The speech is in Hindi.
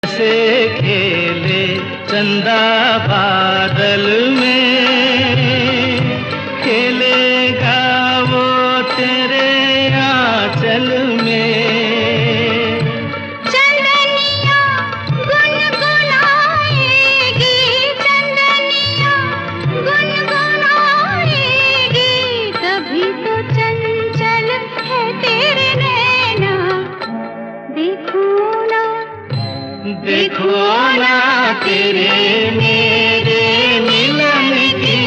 से खेले चंदा बादल में, खेलेगा वो तेरे आंचल में। चंदनिया गुनगुनाएगी, चंदनिया गुनगुनाएगी, तभी तो चंचल है तेरे नैना। देखो ना तेरे मेरे मिलन की